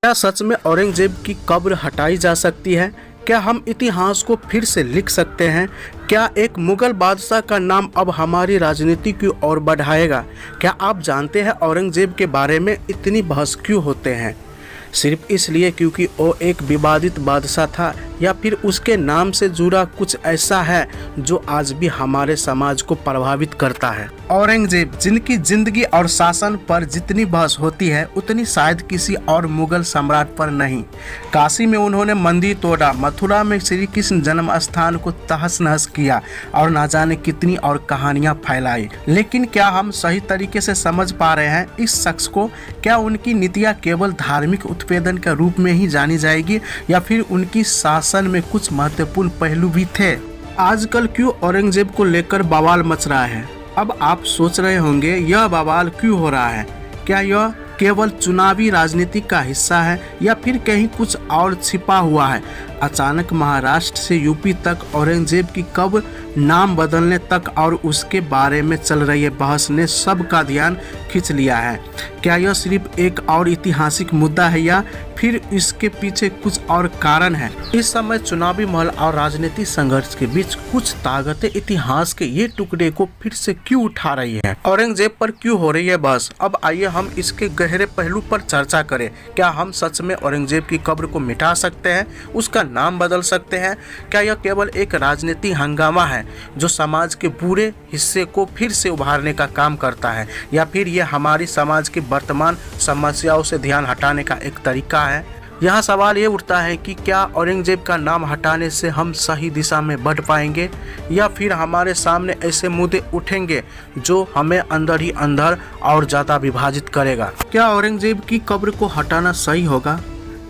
क्या सच में औरंगजेब की कब्र हटाई जा सकती है? क्या हम इतिहास को फिर से लिख सकते हैं? क्या एक मुगल बादशाह का नाम अब हमारी राजनीति की ओर बढ़ाएगा? क्या आप जानते हैं औरंगजेब के बारे में इतनी बहस क्यों होते हैं? सिर्फ इसलिए क्योंकि वो एक विवादित बादशाह था, या फिर उसके नाम से जुड़ा कुछ ऐसा है जो आज भी हमारे समाज को प्रभावित करता है? औरंगजेब, जिनकी जिंदगी और शासन पर जितनी बहस होती है उतनी शायद किसी और मुगल सम्राट पर नहीं। काशी में उन्होंने मंदिर तोड़ा, मथुरा में श्री कृष्ण जन्म स्थान को तहस नहस किया और ना जाने कितनी और कहानियां फैलाई। लेकिन क्या हम सही तरीके से समझ पा रहे हैं इस शख्स को? क्या उनकी नीतियां केवल धार्मिक उत्पीड़न के रूप में ही जानी जाएगी, या फिर उनकी शासन में कुछ महत्वपूर्ण पहलू भी थे? आजकल क्यों औरंगजेब को लेकर बवाल मच रहा है? अब आप सोच रहे होंगे यह बवाल क्यों हो रहा है? क्या यह केवल चुनावी राजनीति का हिस्सा है, या फिर कहीं कुछ और छिपा हुआ है? अचानक महाराष्ट्र से यूपी तक औरंगजेब की कब्र, नाम बदलने तक और उसके बारे में चल रही बहस ने सबका ध्यान खींच लिया है। क्या यह सिर्फ एक और ऐतिहासिक मुद्दा है, या फिर इसके पीछे कुछ और कारण है? इस समय चुनावी महल और राजनीतिक संघर्ष के बीच कुछ ताकतें इतिहास के ये टुकड़े को फिर से क्यों उठा रही है? औरंगजेब पर क्यों हो रही है बहस? अब आइए हम इसके गहरे पहलू पर चर्चा करें। क्या हम सच में औरंगजेब की कब्र को मिटा सकते हैं, उसका नाम बदल सकते हैं? क्या यह केवल एक राजनीतिक हंगामा है जो समाज के बुरे हिस्से को फिर से उभारने का काम करता है, या फिर यह हमारी समाज की वर्तमान समस्याओं से ध्यान हटाने का एक तरीका है? यहाँ सवाल ये उठता है कि क्या औरंगजेब का नाम हटाने से हम सही दिशा में बढ़ पाएंगे, या फिर हमारे सामने ऐसे मुद्दे उठेंगे जो हमें अंदर ही अंदर और ज़्यादा विभाजित करेगा? क्या औरंगजेब की कब्र को हटाना सही होगा?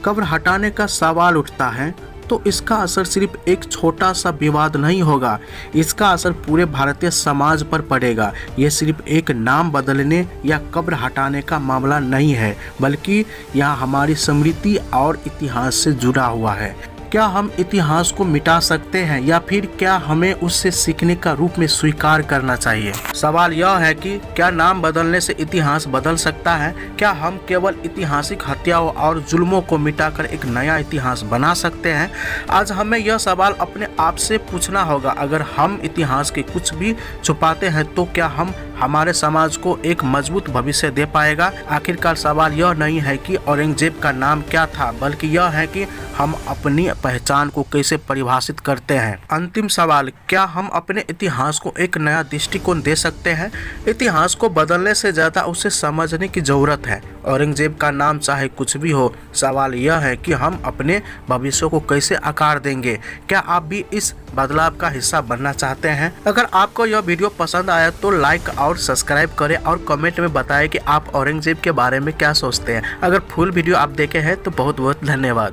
कब्र हटाने का सवाल उठता है तो इसका असर सिर्फ एक छोटा सा विवाद नहीं होगा, इसका असर पूरे भारतीय समाज पर पड़ेगा। यह सिर्फ एक नाम बदलने या कब्र हटाने का मामला नहीं है, बल्कि यह हमारी स्मृति और इतिहास से जुड़ा हुआ है। क्या हम इतिहास को मिटा सकते हैं, या फिर क्या हमें उससे सीखने का रूप में स्वीकार करना चाहिए? सवाल यह है कि क्या नाम बदलने से इतिहास बदल सकता है? क्या हम केवल ऐतिहासिक हत्याओं और जुल्मों को मिटाकर एक नया इतिहास बना सकते हैं? आज हमें यह सवाल अपने आप से पूछना होगा। अगर हम इतिहास के कुछ भी छुपाते हैं तो क्या हम हमारे समाज को एक मजबूत भविष्य दे पाएगा? आखिरकार सवाल यह नहीं है कि औरंगजेब का नाम क्या था, बल्कि यह है कि हम अपनी पहचान को कैसे परिभाषित करते हैं। अंतिम सवाल, क्या हम अपने इतिहास को एक नया दृष्टिकोण दे सकते हैं? इतिहास को बदलने से ज़्यादा उसे समझने की ज़रूरत है। औरंगजेब का नाम चाहे कुछ भी हो, सवाल यह है कि हम अपने भविष्य को कैसे आकार देंगे। क्या आप भी इस बदलाव का हिस्सा बनना चाहते हैं? अगर आपको यह वीडियो पसंद आया तो लाइक और सब्सक्राइब करें और कमेंट में बताएं कि आप औरंगजेब के बारे में क्या सोचते हैं। अगर फुल वीडियो आप देखे हैं तो बहुत बहुत धन्यवाद।